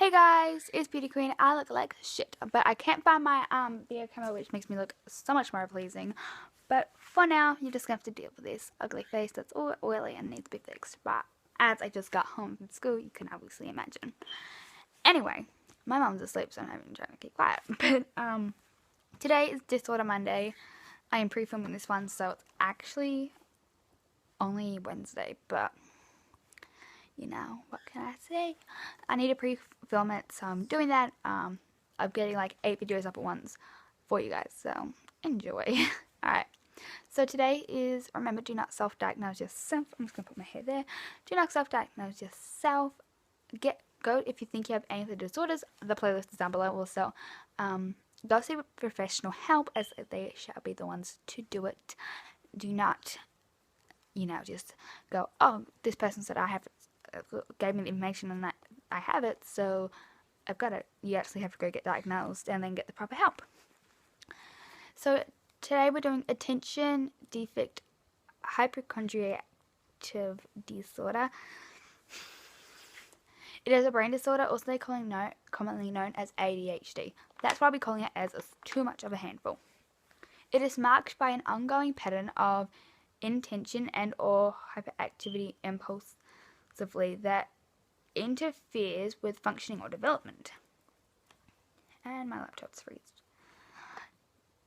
Hey guys, it's Beauty Queen. I look like shit, but I can't find my video camera, which makes me look so much more pleasing. But for now, you're just gonna have to deal with this ugly face that's all oily and needs to be fixed. But as I just got home from school, you can obviously imagine. Anyway, my mom's asleep, so I'm having trying to keep quiet. But today is Disorder Monday. I am pre-filming this one, so it's actually only Wednesday, but you know, what can I say? I need to pre-film it, so I'm doing that. I'm getting like 8 videos up at once for you guys, so enjoy. Alright, so today is, remember, do not self-diagnose yourself. I'm just going to put my hair there. Do not self-diagnose yourself. Go if you think you have any of the disorders. The playlist is down below also. Go see professional help, as they shall be the ones to do it. Do not, just go, oh, this person said I have gave me the information and that I have it, so I've got it. You actually have to go get diagnosed and then get the proper help. So today we're doing attention defect hypochondriac disorder. It is a brain disorder, also commonly known as ADHD. That's why we're calling it as too much of a handful. It is marked by an ongoing pattern of inattention and or hyperactivity impulsively that interferes with functioning or development. And my laptop's freezed.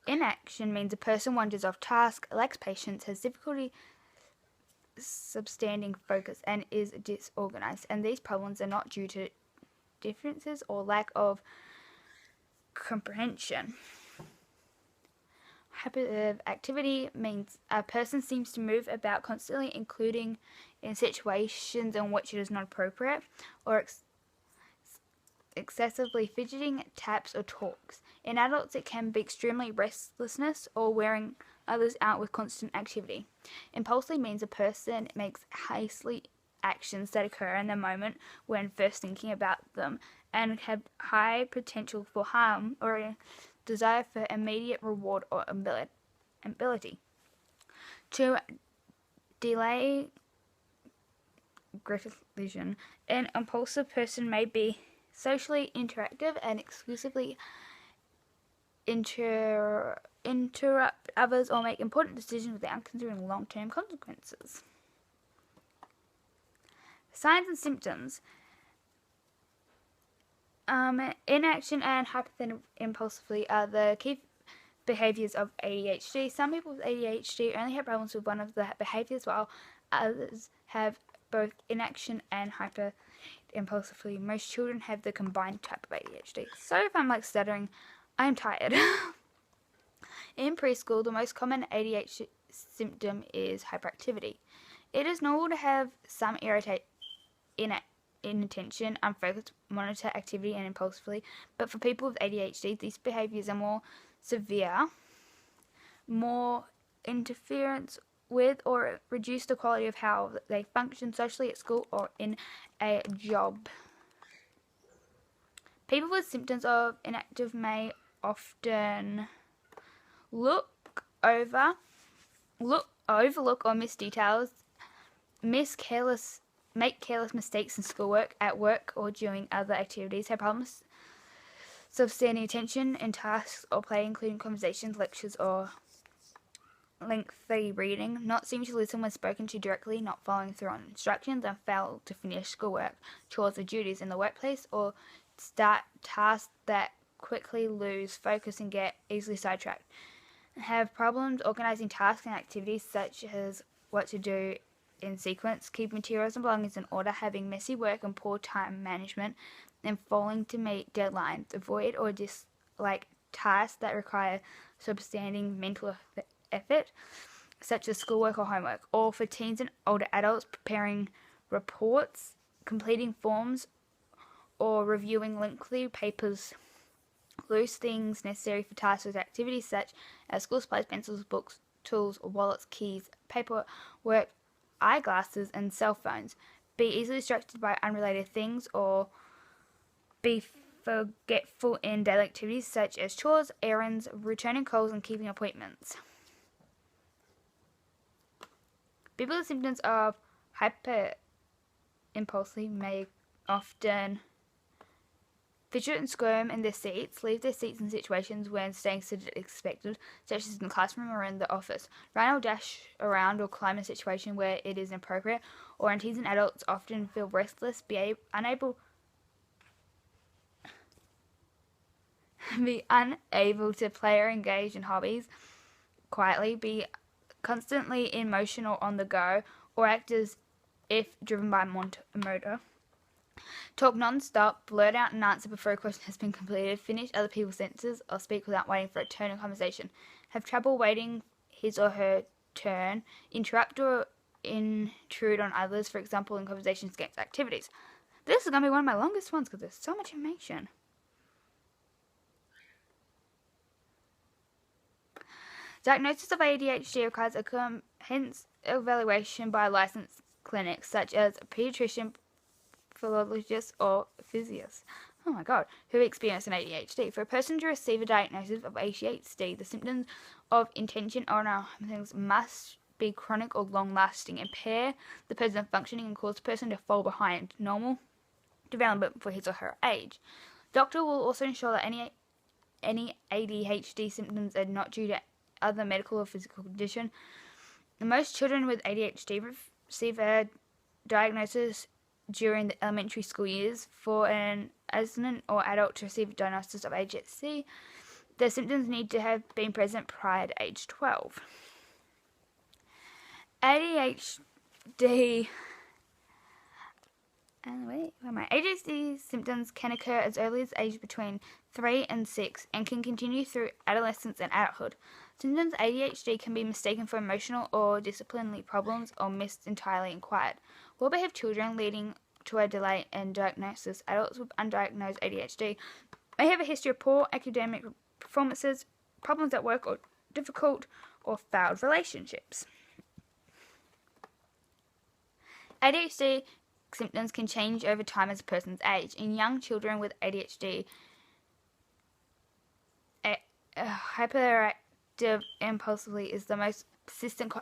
Inaction means a person wanders off task, lacks patience, has difficulty substanding focus, and is disorganized. And these problems are not due to differences or lack of comprehension. Hyperactivity means a person seems to move about constantly, including in situations in which it is not appropriate, or excessively fidgeting, taps, or talks. In adults, it can be extremely restlessness or wearing others out with constant activity. Impulsive means a person makes hastily actions that occur in the moment when first thinking about them and have high potential for harm or a desire for immediate reward or ability. To delay gratification, an impulsive person may be socially interactive and exclusively interrupt others or make important decisions without considering long-term consequences. Signs and symptoms. Inaction and hyperthinking impulsively are the key behaviors of ADHD. Some people with ADHD only have problems with one of the behaviors, while others have both inaction and hyper impulsively. Most children have the combined type of ADHD. So if I'm like stuttering, I'm tired. In preschool, the most common ADHD symptom is hyperactivity. It is normal to have some inattention, unfocused, monitor activity, and impulsively, but for people with ADHD, these behaviors are more severe, more interference with or reduce the quality of how they function socially at school or in a job. People with symptoms of inactive may often overlook or miss details, make careless mistakes in schoolwork, at work, or during other activities, have problems sustaining attention in tasks or play, including conversations, lectures, or lengthy reading, not seem to listen when spoken to directly, not following through on instructions, and fail to finish schoolwork, chores, or duties in the workplace, or start tasks that quickly lose focus and get easily sidetracked. Have problems organizing tasks and activities such as what to do in sequence, keep materials and belongings in order, having messy work and poor time management, and failing to meet deadlines, avoid or dislike tasks that require substanding mental effort, such as schoolwork or homework, or for teens and older adults, preparing reports, completing forms, or reviewing lengthy papers, loose things necessary for tasks or activities such as school supplies, pencils, books, tools, wallets, keys, paperwork, eyeglasses, and cell phones. Be easily distracted by unrelated things or be forgetful in daily activities such as chores, errands, returning calls, and keeping appointments. People with symptoms of hyperimpulsivity may often fidget and squirm in their seats, leave their seats in situations when staying seated is expected, such as in the classroom or in the office, run or dash around or climb a situation where it is inappropriate, or in teens and adults often feel restless, be unable to play or engage in hobbies quietly, be constantly in motion or on the go, or act as if driven by motor. Talk non-stop, blurt out an answer before a question has been completed, finish other people's sentences, or speak without waiting for a turn in conversation. Have trouble waiting his or her turn, interrupt or intrude on others, for example, in conversations, games, activities. This is going to be one of my longest ones because there's so much information. Diagnosis of ADHD requires a comprehensive evaluation by a licensed clinic, such as a pediatrician, philologist, or physicist. Oh my god, who experience an ADHD. For a person to receive a diagnosis of ADHD, the symptoms of intention or things must be chronic or long-lasting, impair the person's functioning, and cause the person to fall behind normal development for his or her age. Doctor will also ensure that any ADHD symptoms are not due to other medical or physical condition. Most children with ADHD receive a diagnosis during the elementary school years. For an adolescent or adult to receive a diagnosis of ADHD, the symptoms need to have been present prior to age 12. ADHD symptoms can occur as early as age between 3 and 6 and can continue through adolescence and adulthood. Symptoms of ADHD can be mistaken for emotional or disciplinary problems or missed entirely in quiet. Well-behaved children, leading to a delay in diagnosis. Adults with undiagnosed ADHD may have a history of poor academic performances, problems at work, or difficult or failed relationships. ADHD symptoms can change over time as a person's age. In young children with ADHD, hyperactive impulsively is the most persistent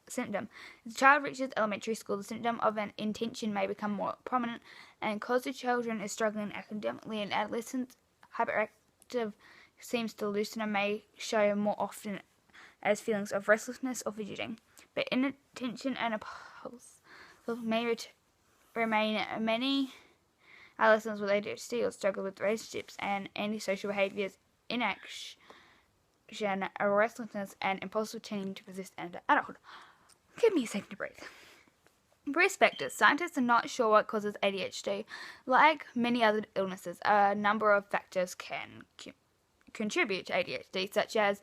symptom. As the child reaches elementary school, the symptom of an intention may become more prominent, and cause the children is struggling academically. In adolescence, hyperactive seems to loosen and may show more often as feelings of restlessness or fidgeting. But inattention and impulse may remain. Many adolescents with ADHD will struggle with relationships and antisocial behaviors, inaction, restlessness, and impulsive tending to persist into adulthood. Give me a second to breathe. Risk factors. Scientists are not sure what causes ADHD. Like many other illnesses, a number of factors can contribute to ADHD, such as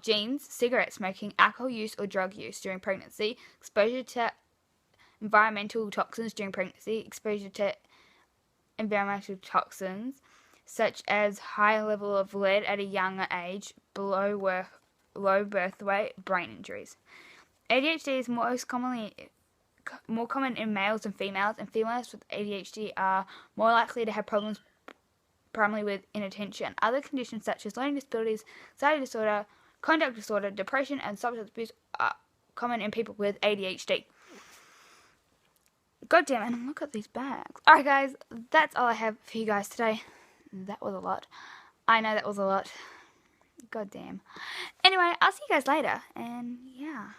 genes, cigarette smoking, alcohol use or drug use during pregnancy, exposure to environmental toxins during pregnancy, exposure to environmental toxins such as high level of lead at a younger age, low birth weight, brain injuries. ADHD is more common in males than females, and females with ADHD are more likely to have problems primarily with inattention. Other conditions such as learning disabilities, anxiety disorder, conduct disorder, depression, and substance abuse are common in people with ADHD. God damn it, look at these bags. Alright guys, that's all I have for you guys today. That was a lot. I know that was a lot. God damn. Anyway, I'll see you guys later, and yeah.